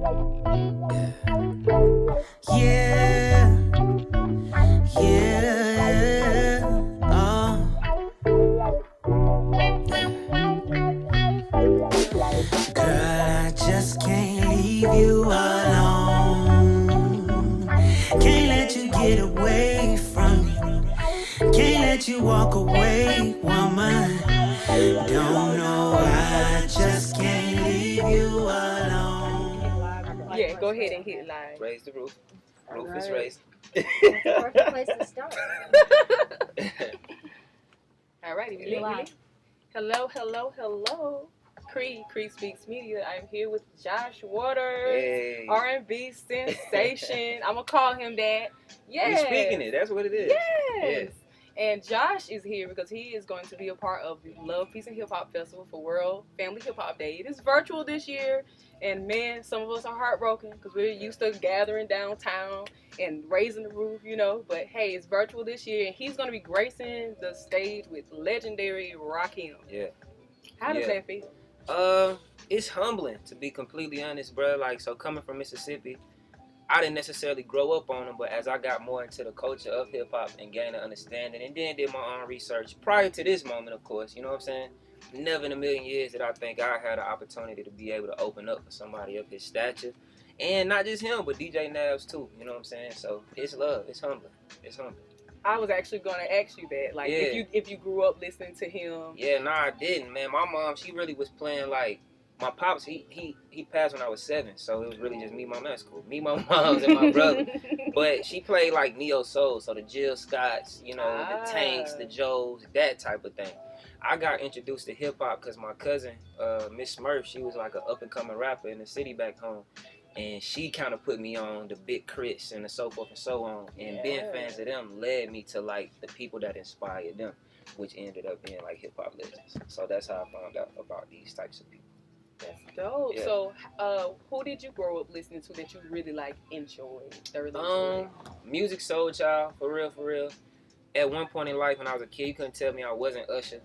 Yeah, yeah, girl, I just can't leave you alone. Can't let you get away from me. Can't let you walk away, woman. Don't know why I just can't leave you alone. Yeah, go ahead and hit live. Raise the roof. Roof is raised. That's the perfect place to start. All righty, we live. Hello. CreSpeaksMedia. I'm here with Josh Waters, Hey. R&B sensation. I'm gonna call him that. Yeah. We speaking it. That's what it is. Yes. And Josh is here because he is going to be a part of the Love, Peace, and Hip Hop Festival for World Family Hip Hop Day. It is virtual this year, and man, some of us are heartbroken because we're used to gathering downtown and raising the roof, you know. But hey, it's virtual this year, and he's going to be gracing the stage with legendary Rakim. Yeah. How does that feel? It's humbling, to be completely honest, bro. Like, so coming from Mississippi, I didn't necessarily grow up on them, but as I got more into the culture of hip-hop and gained an understanding and then did my own research prior to this moment, of course, you know what I'm saying? Never in a million years did I think I had an opportunity to be able to open up for somebody of his stature. And not just him, but DJ Navs too, you know what I'm saying? So it's love, it's humbling, it's humbling. I was actually going to ask you that, like, if you grew up listening to him. Yeah, no, I didn't, man. My mom, she really was playing like, my pops, he passed when I was 7, so it was really just me, my that's cool. Me, my moms, and my brother. But she played like neo soul, so the Jill Scotts, you know, the Tanks, the Joes, that type of thing. I got introduced to hip hop because my cousin, Miss Smurf, she was like an up and coming rapper in the city back home, and she kind of put me on the Big Chris and the so forth and so on. And being fans of them led me to like the people that inspired them, which ended up being like hip hop legends. So that's how I found out about these types of people. That's dope. Yeah. So, who did you grow up listening to that you really like enjoyed? Music Soul Child, for real. At one point in life when I was a kid, you couldn't tell me I wasn't Usher.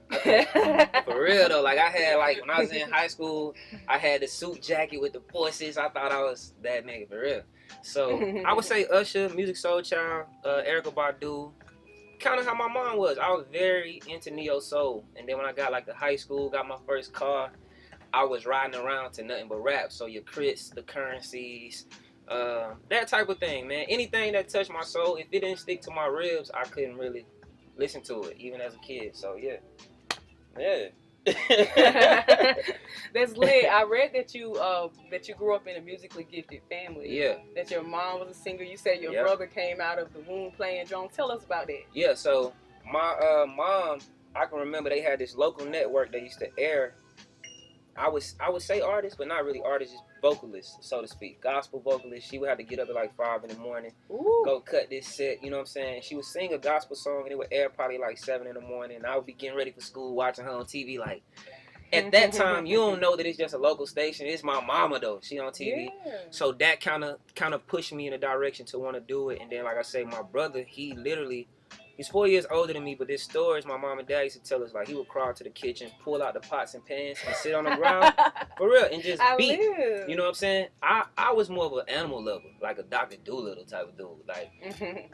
For real though, like I had like when I was in high school, I had the suit jacket with the forces. I thought I was that nigga for real. So I would say Usher, Music Soul Child, Erykah Badu. Kind of how my mom was. I was very into neo soul, and then when I got like to high school, got my first car. I was riding around to nothing but rap, so your Crits, the Currencies, that type of thing, man. Anything that touched my soul, if it didn't stick to my ribs, I couldn't really listen to it, even as a kid. So yeah. That's lit. I read that you grew up in a musically gifted family. Yeah. That your mom was a singer. You said your brother came out of the womb playing drums. Tell us about that. Yeah. So my mom, I can remember they had this local network that used to air. I would say artists, but not really artists, just vocalists, so to speak. Gospel vocalists. She would have to get up at like 5 in the morning, go cut this set, you know what I'm saying? She would sing a gospel song and it would air probably like 7 in the morning. And I would be getting ready for school, watching her on TV. Like, at that time, you don't know that it's just a local station. It's my mama though. She on TV. Yeah. So that kind of pushed me in a direction to want to do it. And then, like I say, my brother, he's 4 years older than me, but there's stories my mom and dad used to tell us, like he would crawl to the kitchen, pull out the pots and pans, and sit on the ground, for real, and just beat. You know what I'm saying? I was more of an animal lover, like a Dr. Doolittle type of dude. Like,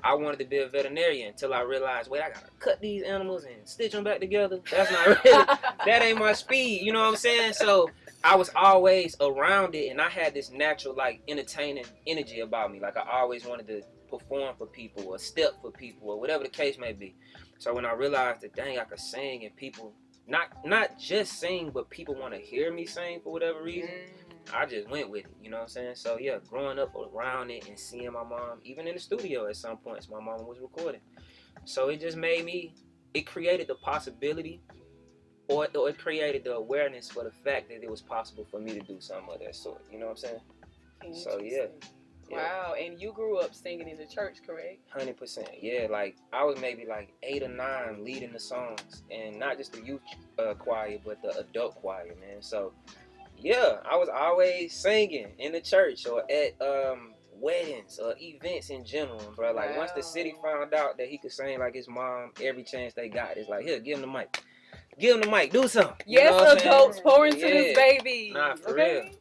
I wanted to be a veterinarian until I realized, wait, I gotta cut these animals and stitch them back together. That's not really, that ain't my speed, you know what I'm saying? So I was always around it, and I had this natural, like, entertaining energy about me. Like, I always wanted to perform for people or step for people or whatever the case may be. So when I realized that dang, I could sing and people not just sing, but people want to hear me sing for whatever reason, I just went with it, you know what I'm saying? So yeah, growing up around it and seeing my mom, even in the studio at some points, my mom was recording. So it just it created the possibility or it created the awareness for the fact that it was possible for me to do something of that sort, you know what I'm saying? So yeah. Wow, and you grew up singing in the church, correct? 100%, yeah. Like, I was maybe like 8 or 9 leading the songs, and not just the youth choir, but the adult choir, man. So, yeah, I was always singing in the church or at weddings or events in general, bro. Like, once the city found out that he could sing like his mom, every chance they got, it's like, here, give him the mic. Give him the mic, do something. Yes, adults, pour into this baby. Nah, for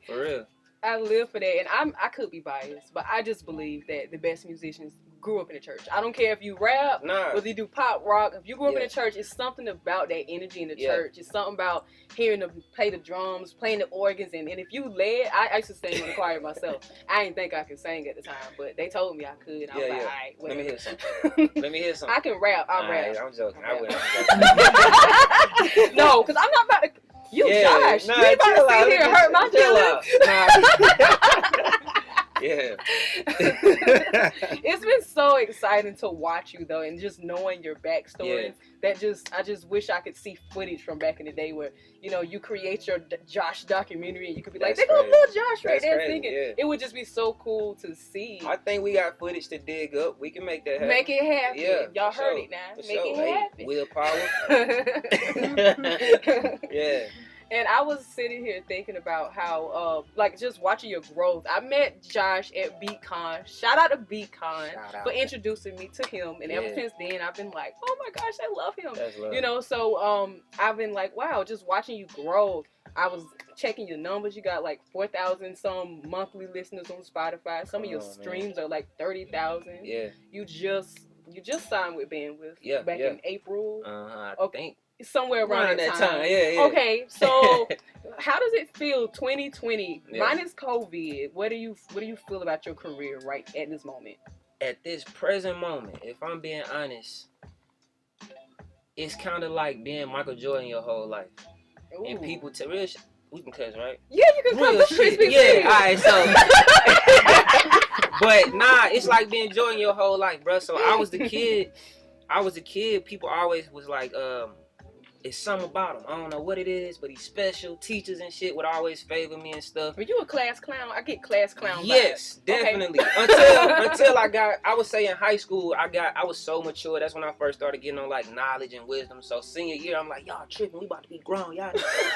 real. I live for that, and I could be biased, but I just believe that the best musicians grew up in the church. I don't care if you rap, whether you do pop rock. If you grew up in the church, it's something about that energy in the church. It's something about hearing them play the drums, playing the organs, and if you led, I used to sing in the choir myself. I didn't think I could sing at the time, but they told me I could. And I was like, all right, whatever. Let me hear something. Let me hear something. I can rap. I'll rap. I'm joking. I wouldn't. No, because I'm not about to. Josh, you ain't about to sit here and hurt my feelings. Yeah. It's been so exciting to watch you though, and just knowing your backstory. I just wish I could see footage from back in the day where you create your Josh documentary and you could be like, they go little Josh right there singing. Yeah. It would just be so cool to see. I think we got footage to dig up. We can make that happen. Make it happen. Yeah, y'all heard it now. Make it happen. Willpower. Yeah. And I was sitting here thinking about how, just watching your growth. I met Josh at BeatCon. Shout out to BeatCon for introducing me to him. And ever since then, I've been like, oh my gosh, I love him. That's love. So I've been like, wow, just watching you grow. I was checking your numbers. You got like 4,000 some monthly listeners on Spotify. Some of your streams are like 30,000. Yeah. You just signed with Bandwidth back in April. I think. Somewhere around that time. Yeah. Okay, so how does it feel 2020 minus COVID? What do you feel about your career right at this moment? At this present moment, if I'm being honest, it's kind of like being Michael Jordan your whole life. Ooh. And people we can cuss, right? Yeah, you can cuss. Yeah, all right, so but nah, it's like being Jordan your whole life, bro. So I was the kid, people always was like, it's something about him. I don't know what it is, but he's special. Teachers and shit would always favor me and stuff. Were you a class clown? I get class clown vibes. Yes, definitely. Okay. until I would say in high school, I was so mature. That's when I first started getting on like knowledge and wisdom. So senior year, I'm like, y'all tripping. We about to be grown. Y'all,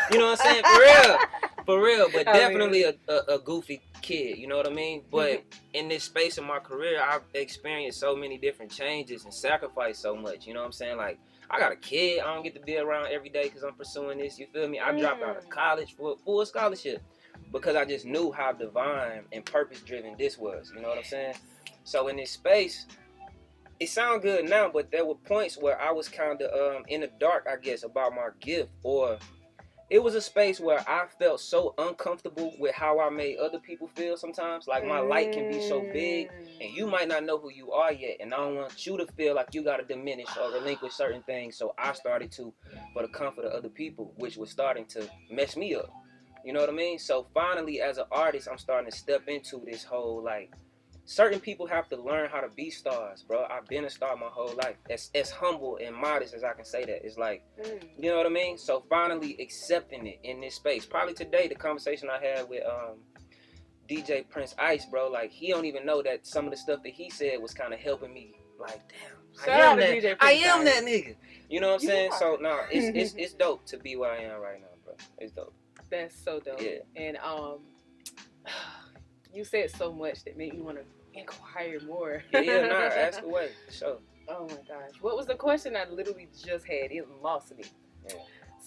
you know what I'm saying? For real. But definitely a goofy kid. You know what I mean? But in this space of my career, I've experienced so many different changes and sacrificed so much. You know what I'm saying? Like, I got a kid. I don't get to be around every day because I'm pursuing this. You feel me? I dropped out of college for full scholarship because I just knew how divine and purpose-driven this was. You know what I'm saying? So in this space, it sounds good now, but there were points where I was kind of in the dark, I guess, about my gift. Or it was a space where I felt so uncomfortable with how I made other people feel sometimes. Like my light can be so big and you might not know who you are yet. And I don't want you to feel like you got to diminish or relinquish certain things. So I started to, for the comfort of other people, which was starting to mess me up. You know what I mean? So finally, as an artist, I'm starting to step into this whole like, certain people have to learn how to be stars, bro. I've been a star my whole life. As humble and modest as I can say that. It's like, you know what I mean? So finally accepting it in this space. Probably today, the conversation I had with DJ Prince Ice, bro, like he don't even know that some of the stuff that he said was kind of helping me. Like, damn, I am that nigga. You know what I'm saying? So no, it's dope to be where I am right now, bro. It's dope. That's so dope. Yeah. And you said so much that made me want to inquire more. Yeah, ask away. Sure. Oh my gosh. What was the question? I literally just had. It lost me. Yeah.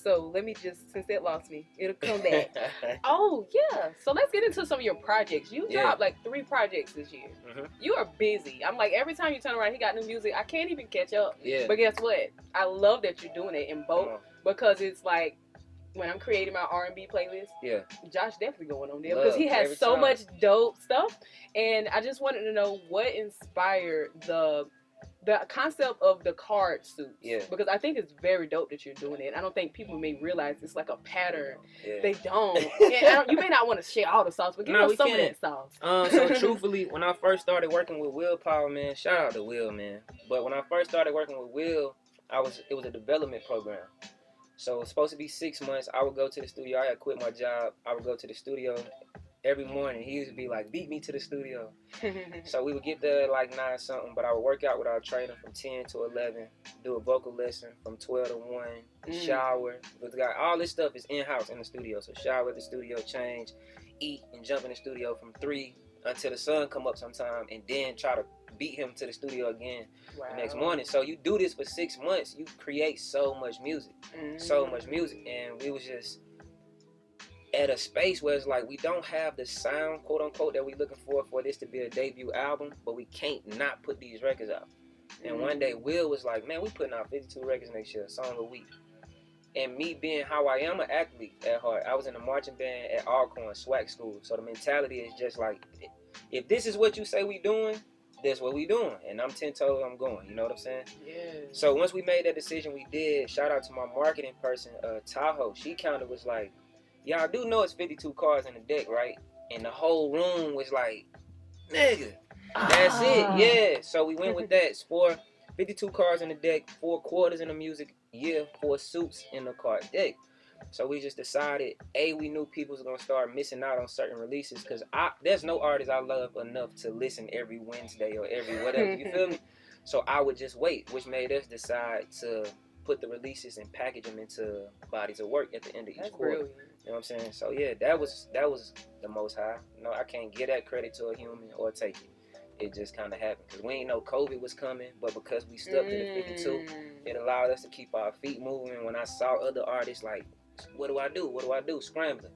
So let me just, since it lost me, it'll come back. Oh, yeah. So let's get into some of your projects. You dropped like 3 projects this year. You are busy. I'm like, every time you turn around, he got new music. I can't even catch up. Yeah. But guess what? I love that you're doing it in both because it's like, when I'm creating my R&B playlist, Josh definitely going on there because he has so much dope stuff. And I just wanted to know what inspired the concept of the card suits. Yeah. Because I think it's very dope that you're doing it. I don't think people may realize it's like a pattern. Yeah. They don't. And you may not want to share all the sauce, but give us some of that sauce. So truthfully, when I first started working with Willpower, man, shout out to Will, man. But when I first started working with Will, it was a development program. So it was supposed to be 6 months. I would go to the studio. I had quit my job. I would go to the studio every morning. He used to be like, beat me to the studio. So we would get there at like 9 something, but I would work out with our trainer from 10 to 11, do a vocal lesson from 12 to 1, shower. All this stuff is in-house in the studio. So shower at the studio, change, eat, and jump in the studio from 3 until the sun come up sometime, and then try to beat him to the studio again the next morning. So you do this for 6 months, you create so much music, and we was just, at a space where it's like we don't have the sound, quote unquote, that we looking for this to be a debut album, but we can't not put these records out. And one day Will was like, man, we putting out 52 records next year, a song a week. And me being how I am an athlete at heart, I was in a marching band at Alcorn, SWAC school. So the mentality is just like, if this is what you say we doing, that's what we doing. And I'm 10 toes, I'm going. You know what I'm saying? Yeah. So once we made that decision, we did. Shout out to my marketing person, Tahoe. She kind of was like, yeah, I do know it's 52 cars in the deck, right? And the whole room was like, nigga, that's it. Yeah. So we went with that. It's 52 cars in the deck, 4 quarters in the music year, 4 suits in the car deck. So we just decided, we knew people was gonna start missing out on certain releases because there's no artist I love enough to listen every Wednesday or every whatever. You feel me? So I would just wait, which made us decide to put the releases and package them into bodies of work at the end of each quarter. Brilliant. You know what I'm saying? So yeah, that was the most high. No, I can't give that credit to a human or take it. It just kind of happened because we ain't know COVID was coming, but because we stuck to the 52, it allowed us to keep our feet moving. And when I saw other artists like, what do I do? What do I do? Scrambling.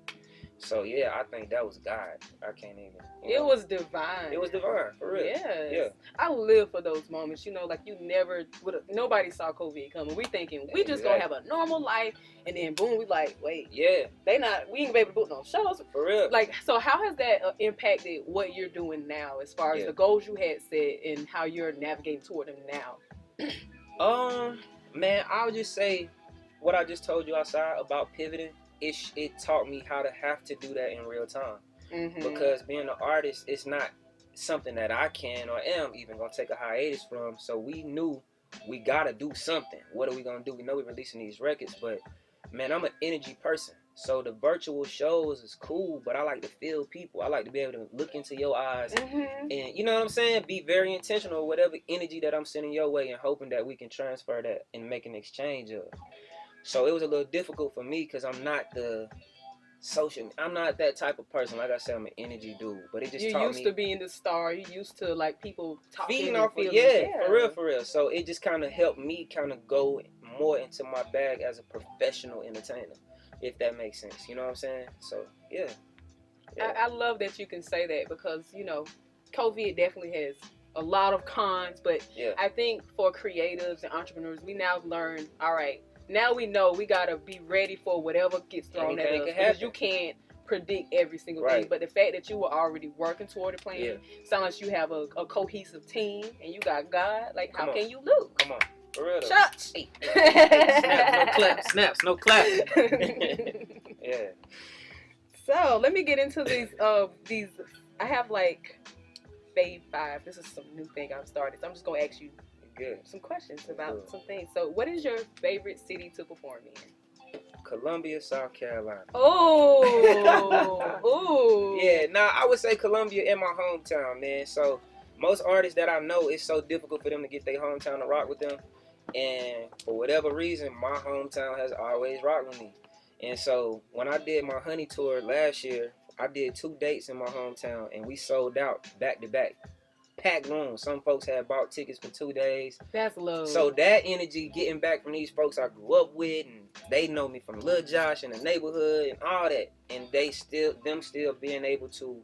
So yeah, I think that was God. I can't even. It was divine. It was divine, for real. Yes. Yeah. I live for those moments. You know, like you never nobody saw COVID coming. We thinking we just gonna have a normal life, and then boom, we like, wait, yeah, we ain't gonna be able to book no shows. For real. Like, so how has that impacted what you're doing now, as far as the goals you had set and how you're navigating toward them now? Man, I would just say what I just told you outside about pivoting. It taught me how to have to do that in real time. Because being an artist, it's not something that I can or am even gonna take a hiatus from. So we knew we gotta do something. What are we gonna do? We know we're releasing these records, but man, I'm an energy person. So the virtual shows is cool, but I like to feel people. I like to be able to look into your eyes and you know what I'm saying? Be very intentional with whatever energy that I'm sending your way and hoping that we can transfer that and make an exchange of. So it was a little difficult for me because I'm not I'm not that type of person. Like I said, I'm an energy dude. But it just taught me. You used to being the star. You used to like people talking. Feeding off of, yeah, for real. So it just kind of helped me kind of go more into my bag as a professional entertainer, if that makes sense. You know what I'm saying? So, yeah. I love that you can say that because, you know, COVID definitely has a lot of cons. But I think for creatives and entrepreneurs, we now learn, all right, now we know we gotta be ready for whatever gets thrown at us because you can't predict every single thing. But the fact that you were already working toward a plan, sounds like you have a cohesive team and you got God. Like, how can you lose? Come on, for real. Shots. Hey. Snaps, no clap. Snaps, no clap. Yeah. So let me get into these. I have like Fave 5. This is some new thing I've started. So I'm just gonna ask you some questions about some things. So what is your favorite city to perform in? Columbia, South Carolina. Oh. Ooh. Yeah, I would say Columbia in my hometown, man. So most artists that I know, it's so difficult for them to get their hometown to rock with them. And for whatever reason, my hometown has always rocked with me. And so when I did my Honey Tour last year, I did 2 dates in my hometown and we sold out back to back. Packed rooms. Some folks had bought tickets for 2 days. That's love. So that energy getting back from these folks I grew up with, and they know me from Lil Josh in the neighborhood and all that, and them still being able to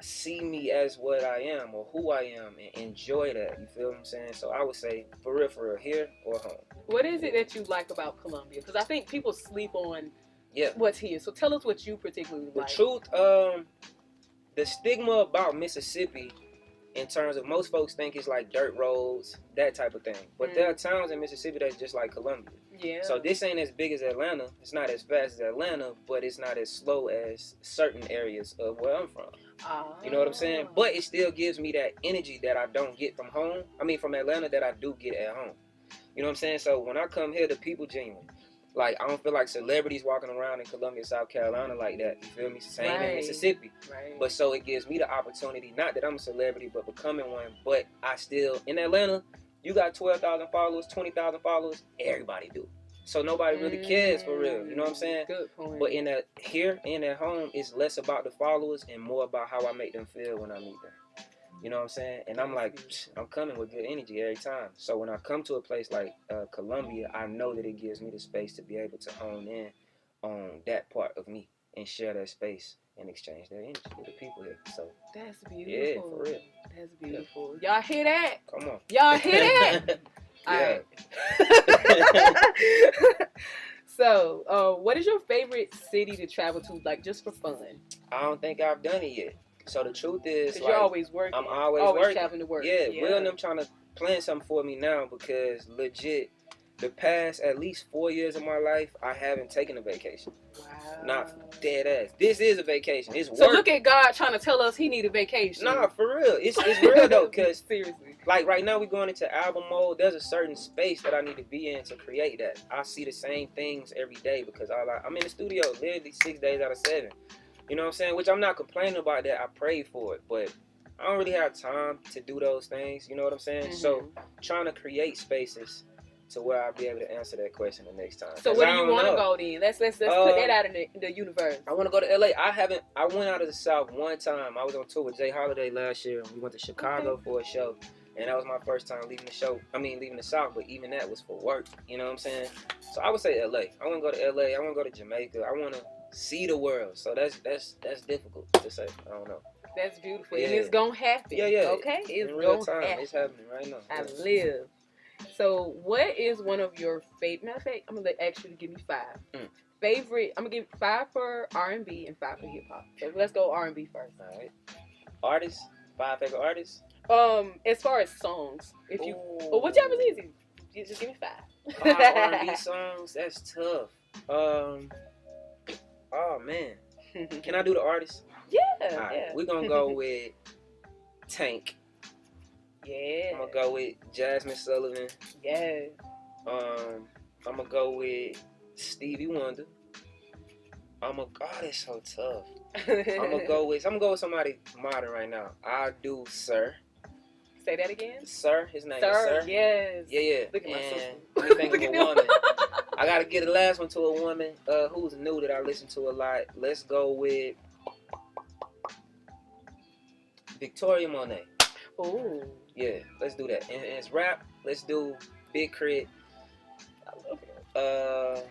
see me as what I am or who I am and enjoy that. You feel what I'm saying? So I would say for real, here or home. What is it that you like about Columbia? Because I think people sleep on what's here. So tell us what you particularly like. The truth, the stigma about Mississippi, in terms of most folks think it's like dirt roads, that type of thing. But there are towns in Mississippi that's just like Columbia. Yeah. So this ain't as big as Atlanta. It's not as fast as Atlanta, but it's not as slow as certain areas of where I'm from. You know what I'm saying? But it still gives me that energy that I don't get from home. I mean, from Atlanta that I do get at home. You know what I'm saying? So when I come here, the people genuine. Like, I don't feel like celebrities walking around in Columbia, South Carolina like that. You feel me? Same in Mississippi. Right. But so it gives me the opportunity, not that I'm a celebrity, but becoming one. But I still, in Atlanta, you got 12,000 followers, 20,000 followers. Everybody do. So nobody really cares for real. You know what I'm saying? Good point. But here and at home, it's less about the followers and more about how I make them feel when I meet them. You know what I'm saying? And I'm like, I'm coming with good energy every time. So when I come to a place like Columbia, I know that it gives me the space to be able to hone in on that part of me. and share that space and exchange their energy with the people here. So That's yeah, beautiful. for real. That's beautiful. Y'all hear that? Come on. Y'all hear that? Yeah. Alright. So, what is your favorite city to travel to, like, just for fun? I don't think I've done it yet. So the truth is, Because like, you're always working. I'm always working. Traveling to work. Yeah, Will and them trying to plan something for me now because legit, the past at least 4 years of my life, I haven't taken a vacation. Wow. Not dead ass. This is a vacation. It's work. So look at God trying to tell us he need a vacation. Nah, for real. It's real though, cause seriously, like right now we going into album mode. There's a certain space that I need to be in to create that. I see the same things every day because I'm in the studio literally 6 days out of 7. You know what I'm saying? Which I'm not complaining about that. I prayed for it, but I don't really have time to do those things. You know what I'm saying? So trying to create spaces to where I'll be able to answer that question the next time. So where do you want to go then? Let's put that out in the universe. I want to go to LA. I went out of the South one time. I was on tour with Jay Holiday last year. We went to Chicago for a show. And that was my first time leaving the South, but even that was for work. You know what I'm saying? So I would say LA. I want to go to LA. I want to go to Jamaica. I want to see the world. So that's difficult to say. I don't know. That's beautiful. Yeah. And it's going to happen. Yeah. Okay? It's in real time. happen. It's happening right now. I live. So what is one of your favorite, matter of fact, I'm going to ask you to give me 5. Favorite, I'm going to give 5 for R&B and 5 for hip hop. So let's go R&B first. All right. Artists? 5 favorite artists? As far as songs, if you, or whichever's easy, you just give me 5. 5 R&B songs? That's tough. Oh man. Can I do the artists? Yeah. All right. Yeah. We're gonna go with Tank. Yeah. I'm gonna go with Jasmine Sullivan. Yeah. I'm gonna go with Stevie Wonder. That's so tough. I'm gonna go with somebody modern right now. I'll do Sir. Say that again. Sir, his name is Sir. Sir. Yes. Yeah. Look at my sister. Let me think of a woman. I gotta get the last one to a woman who's new that I listen to a lot. Let's go with Victoria Monet. Ooh. Yeah, let's do that. And it's rap. Let's do Big Crit. I love it.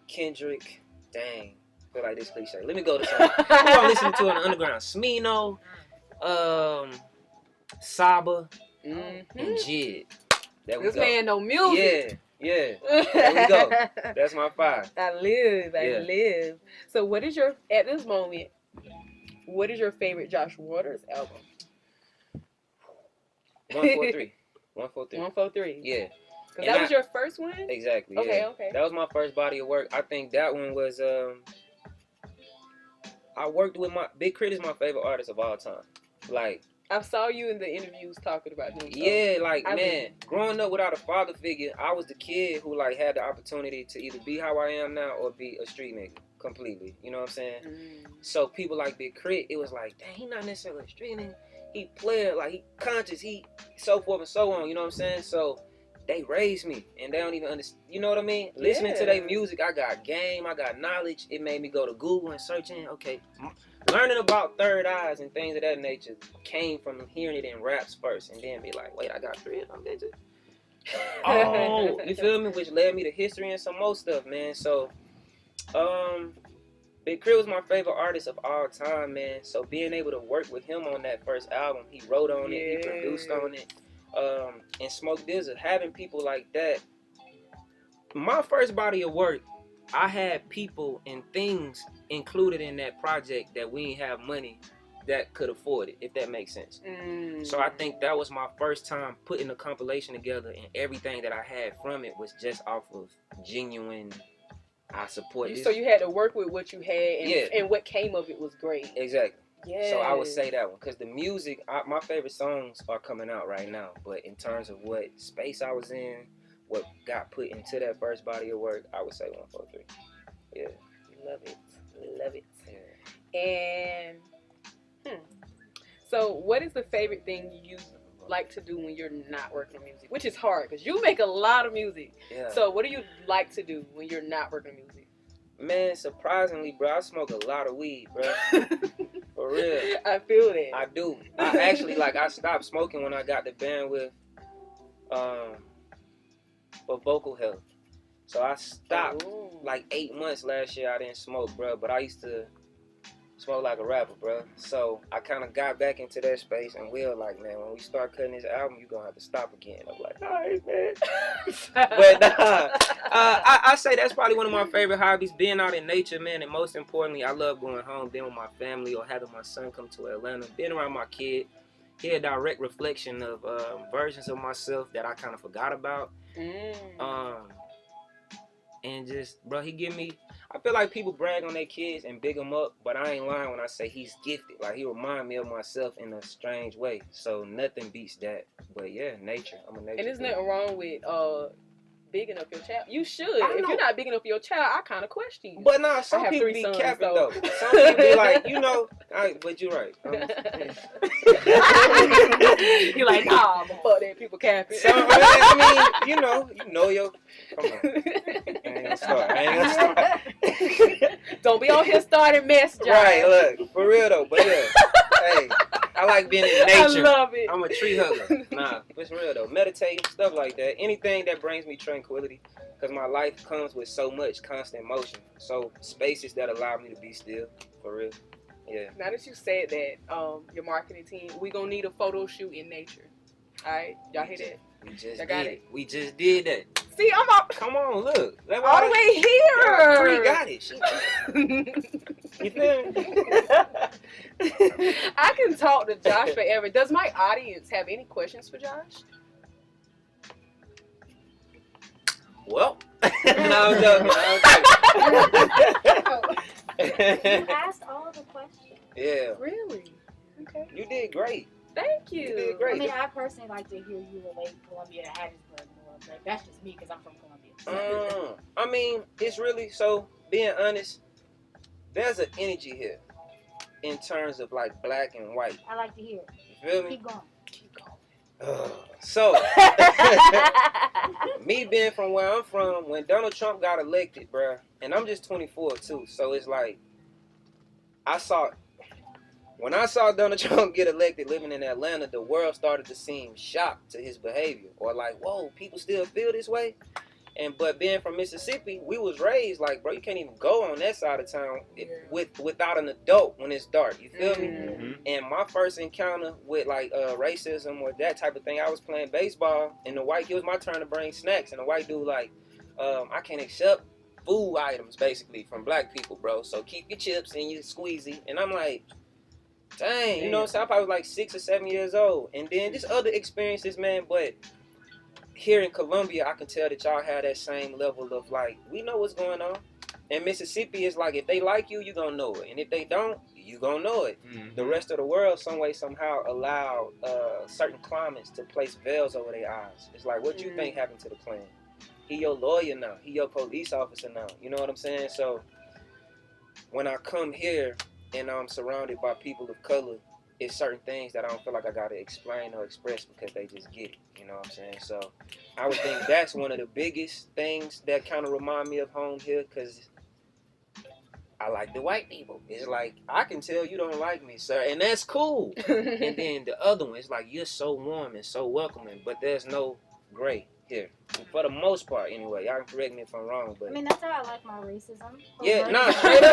Kendrick. Dang. I feel like this cliche. Let me go to some. Who I'm listening to in the underground? Smino. Saba. And Jid. There we This go. man know music. Yeah. There we go. That's my 5. I live. So what is your favorite Josh Waters album? 143. 143. 143. Yeah. Because that was your first one? Exactly. Okay, yeah. okay. That was my first body of work. I think that one was I worked with Big Crit is my favorite artist of all time. Like, I saw you in the interviews talking about them. Yeah, like growing up without a father figure, I was the kid who like had the opportunity to either be how I am now or be a street nigga completely. You know what I'm saying? So people like Big Crit, it was like, dang, he not necessarily a street nigga. He player, like he conscious, he so forth and so on. You know what I'm saying? So they raised me, and they don't even understand. You know what I mean? Yeah. Listening to their music, I got game, I got knowledge. It made me go to Google and searching. Okay, learning about third eyes and things of that nature came from hearing it in raps first, and then be like, wait, I got 3 of them bitches. Oh, you feel me? Which led me to history and some more stuff, man. So, Big Crit was my favorite artist of all time, man. So being able to work with him on that first album, he wrote on it, he produced on it. And Smoke DZA, having people like that. My first body of work, I had people and things included in that project that we didn't have money that could afford it, if that makes sense. So I think that was my first time putting a compilation together, and everything that I had from it was just off of genuine, I support this. So you had to work with what you had, and what came of it was great. Exactly. Yeah. So I would say that one, because the music, my favorite songs are coming out right now. But in terms of what space I was in, what got put into that first body of work, I would say 143. Yeah. Love it. Yeah. And so what is the favorite thing you like to do when you're not working on music? Which is hard, because you make a lot of music. Yeah. So what do you like to do when you're not working on music? Man, surprisingly, bro, I smoke a lot of weed, bro. For real. I feel that. I do. I actually, I stopped smoking when I got the bandwidth for vocal health. So I stopped like 8 months last year. I didn't smoke, bro, but I used to smoke like a rapper, bro. So I kind of got back into that space, and Will like, man, when we start cutting this album, you gonna have to stop again. I'm like, all right, man. But I say that's probably one of my favorite hobbies, being out in nature, man. And most importantly, I love going home, being with my family, or having my son come to Atlanta, being around my kid. He a direct reflection of versions of myself that I kind of forgot about. And just, bro, he give me, I feel like people brag on their kids and big them up, but I ain't lying when I say he's gifted. Like, he remind me of myself in a strange way. So nothing beats that. But yeah, nature. I'm a nature. And there's nothing wrong with bigging up your child. You should. If you're not bigging up your child, I kind of question you. But nah, some people be capping though. Some people be like, you know, but you're right. You're like, nah, but fuck that, people capping. I mean, you know your. Come on. I ain't gonna start. Don't be on here starting mess, Josh. Right, look, for real though. But yeah, hey, I like being in nature. I love it. I'm a tree hugger. Nah, it's real though. Meditating, stuff like that. Anything that brings me tranquility, because my life comes with so much constant motion. So spaces that allow me to be still, for real. Yeah. Now that you said that, your marketing team, we gonna need a photo shoot in nature. All right, y'all hear that? We just did it. We just did that. See, I'm up. Come on, look. All the way here. Cree got it. You feel me? I can talk to Josh forever. Does my audience have any questions for Josh? Well, no, I'm joking. You asked all the questions. Yeah. Really? Okay. You did great. Thank you. You did great. I mean, I personally like to hear you relate Columbia to Hattiesburg more. Like, that's just me because I'm from Columbia. I mean, it's really, so being honest, there's an energy here in terms of like black and white. I like to hear it. You feel me? Keep going. So, me being from where I'm from, when Donald Trump got elected, bruh, and I'm just 24 too, so it's like, when I saw Donald Trump get elected living in Atlanta, the world started to seem shocked to his behavior, or like, whoa, people still feel this way? But being from Mississippi, we was raised like, bro, you can't even go on that side of town without an adult when it's dark. You feel me? Mm-hmm. And my first encounter with like racism or that type of thing, I was playing baseball, and it was my turn to bring snacks, and the white dude like, I can't accept food items basically from black people, bro. So keep your chips and your squeezy. And I'm like, dang, you know what I'm saying? I probably was like 6 or 7 years old. And then just other experiences, man, but here in Columbia, I can tell that y'all have that same level of like, we know what's going on. And Mississippi is like, if they like you, you gonna know it. And if they don't, you gonna know it. Mm-hmm. The rest of the world, some way, somehow, allow certain climates to place veils over their eyes. It's like, what you think happened to the Klan? He your lawyer now. He your police officer now. You know what I'm saying? So when I come here and I'm surrounded by people of color, it's certain things that I don't feel like I gotta explain or express because they just get it. You know what I'm saying? So I would think that's one of the biggest things that kind of remind me of home here, because I like the white people. It's like, I can tell you don't like me, sir, and that's cool. And then the other one is like, you're so warm and so welcoming, but there's no gray here. For the most part, anyway. Y'all can correct me if I'm wrong, but I mean, that's how I like my racism. yeah, nah, straight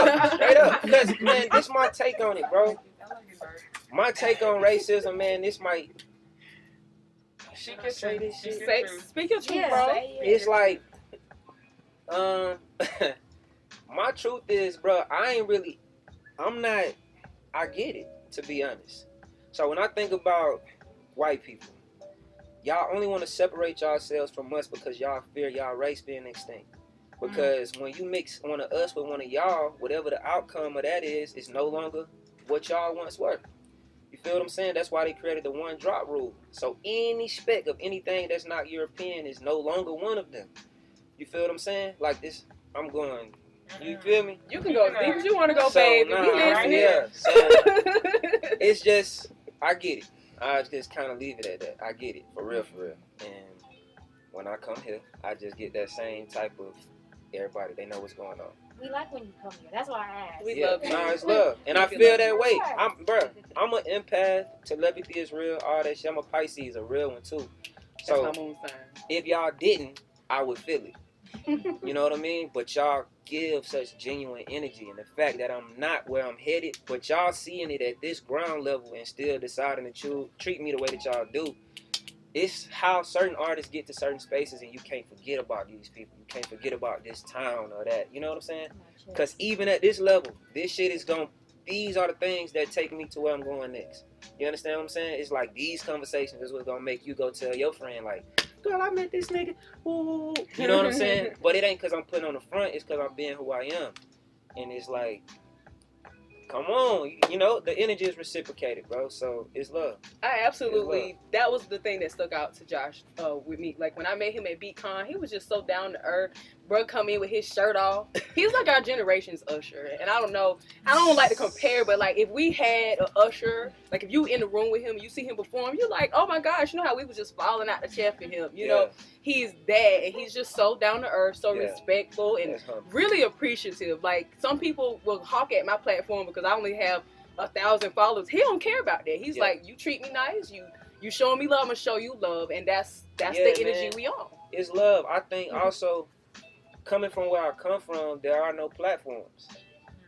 up. Because, man, this my take on it, bro. My take on racism, man, this might... She can say this shit. Speak your truth, Yeah, bro. say it. It's like, my truth is, bro, I get it, to be honest. So when I think about white people, y'all only want to separate yourselves from us because y'all fear y'all race being extinct. Because when you mix one of us with one of y'all, whatever the outcome of that is no longer what y'all once were. You feel what I'm saying? That's why they created the one drop rule. So any speck of anything that's not European is no longer one of them. You feel what I'm saying? Like this, I'm going, you feel me? You can go as deep as you want to go, So, baby. nah, We listening. yeah. So it's just, I get it. I just kind of leave it at that. I get it, for real. And when I come here, I just get that same type of everybody. They know what's going on. We like when you come here. That's why I asked. We love you. Nah, it's love. And I feel that way. I'm an empath. Telepathy is real. All that shit. I'm a Pisces, a real one too. That's So my moon sign. if y'all didn't, I would feel it. You know what I mean? But y'all give such genuine energy, and the fact that I'm not where I'm headed, but y'all seeing it at this ground level and still deciding to treat me the way that y'all do. It's how certain artists get to certain spaces, and you can't forget about these people. You can't forget about this town or that. You know what I'm saying? Because even at this level, this shit is these are the things that take me to where I'm going next. You understand what I'm saying? It's like these conversations is what's going to make you go tell your friend, like, girl, I met this nigga. Ooh. You know what I'm saying? But it ain't because I'm putting on the front. It's because I'm being who I am. And it's like, come on, you know, the energy is reciprocated, bro. So it's love. I absolutely, that was the thing that stuck out to Josh with me. Like when I met him at BeatCon, he was just so down to earth. Bro, come in with his shirt off. He's like our generation's Usher. And I don't know, I don't like to compare, but like if we had an Usher, like if you in the room with him, you see him perform, you're like, oh my gosh, you know how we was just falling out the chair for him. You know, he's that, and he's just so down to earth, so respectful, and really appreciative. Like some people will hawk at my platform because I only have 1,000 followers. He don't care about that. He's like, you treat me nice, you showing me love, I'm gonna show you love, and that's the energy we on. It's love. I think also coming from where I come from, there are no platforms.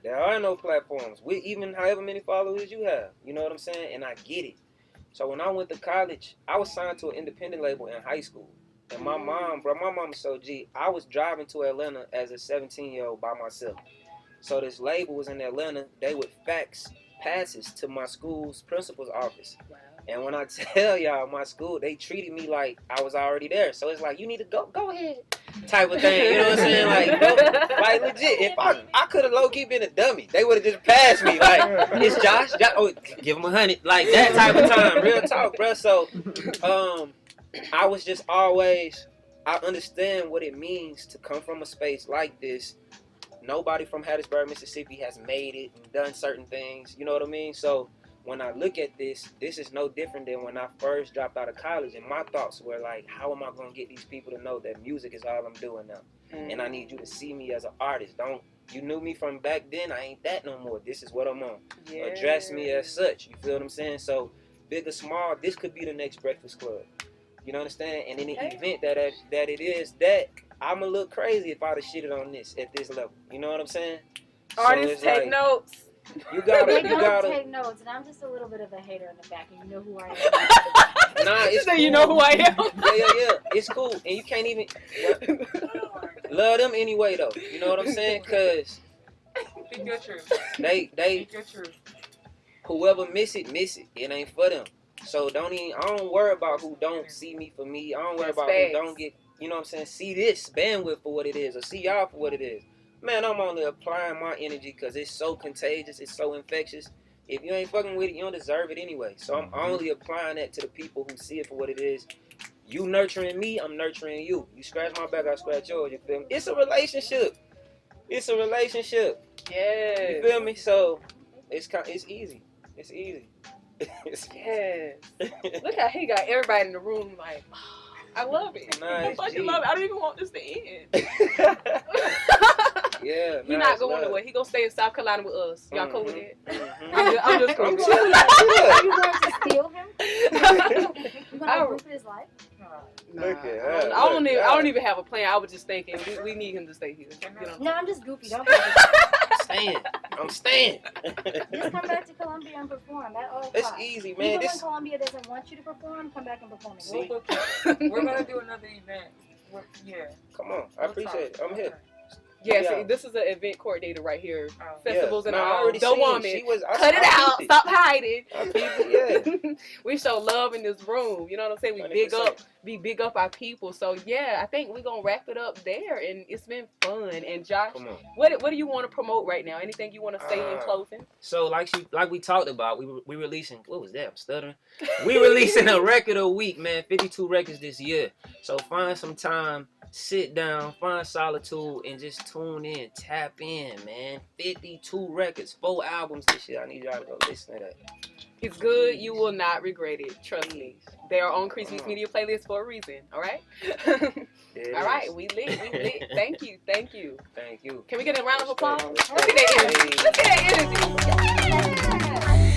There are no platforms. With even however many followers you have, you know what I'm saying? And I get it. So when I went to college, I was signed to an independent label in high school. And my mom was so G. I was driving to Atlanta as a 17-year-old by myself. So this label was in Atlanta. They would fax passes to my school's principal's office. Wow. And when I tell y'all, my school, they treated me like I was already there. So it's like, you need to go ahead type of thing. You know what I'm saying? Like legit, if I could have low-key been a dummy. They would have just passed me. Like, it's Josh. Oh, give him 100. Like, that type of time. Real talk, bro. So, I was just always, I understand what it means to come from a space like this. Nobody from Hattiesburg, Mississippi has made it and done certain things. You know what I mean? So when I look at this is no different than when I first dropped out of college. And my thoughts were like, how am I going to get these people to know that music is all I'm doing now? And I need you to see me as an artist. You knew me from back then. I ain't that no more. This is what I'm on. Yeah. Address me as such. You feel what I'm saying? So big or small, this could be the next Breakfast Club. You know what I'm saying? And in the event that it is that, I'ma look crazy if I'd have shitted on this at this level. You know what I'm saying? Artists so take notes. You gotta take notes, and I'm just a little bit of a hater in the back, and you know who I am. Nah, it's cool. You know who I am. Yeah. It's cool, and you can't even love them anyway though. You know what I'm saying? Cause speak your truth. They speak your truth. Whoever miss it. It ain't for them. So I don't worry about who don't see me for me. I don't worry about who don't get, you know what I'm saying, see this bandwidth for what it is, or see y'all for what it is. Man, I'm only applying my energy because it's so contagious, it's so infectious. If you ain't fucking with it, you don't deserve it anyway. So I'm only applying that to the people who see it for what it is. You nurturing me, I'm nurturing you. You scratch my back, I scratch yours, you feel me? It's a relationship. It's a relationship. Yeah. You feel me? So it's easy. It's easy. Yes. Look how he got everybody in the room like, oh, I love it. Nice, I fucking love it. I don't even want this to end. Yeah, He's not going nowhere. He gonna stay in South Carolina with us. Y'all cool with it? I'm just cool. Are you going to steal him? You going to proof his life? Nah, I don't even have a plan. I was just thinking we need him to stay here. You know? No, I'm just goofy. Don't I'm staying. Just come back to Columbia and perform. It's easy, man. Even when Columbia doesn't want you to perform, come back and perform. We're gonna do another event. Come on, I appreciate it. I'm here. Yeah, see, this is an event coordinator right here. Festivals and all. Already The woman. Cut it out. Stop hiding. We show love in this room. You know what I'm saying? We big up our people. So yeah, I think we're gonna wrap it up there. And it's been fun. And Josh, what do you want to promote right now? Anything you want to say in closing? So like we talked about, we releasing, what was that? I'm stuttering. We releasing a record a week, man. 52 records this year. So find some time. Sit down, find solitude, and just tune in, tap in, man. 52 records, 4 albums this year. I need y'all to go listen to that. It's good. You will not regret it. Trust me. They are on CreSpeaksMedia playlist for a reason. All right? All right. We lit. Thank you. Thank you. Can we get a round of applause? Look at that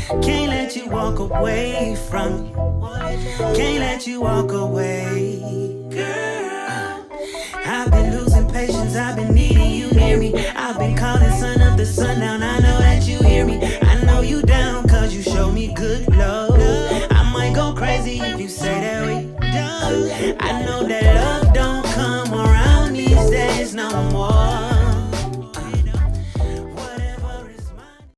energy. Can't let you walk away from me. Can't let you walk away, girl. I've been losing patience, I've been needing you near me. I've been calling sun up to sundown, I know that you hear me. I know you down, cause you show me good love. I might go crazy if you say that we done. I know that love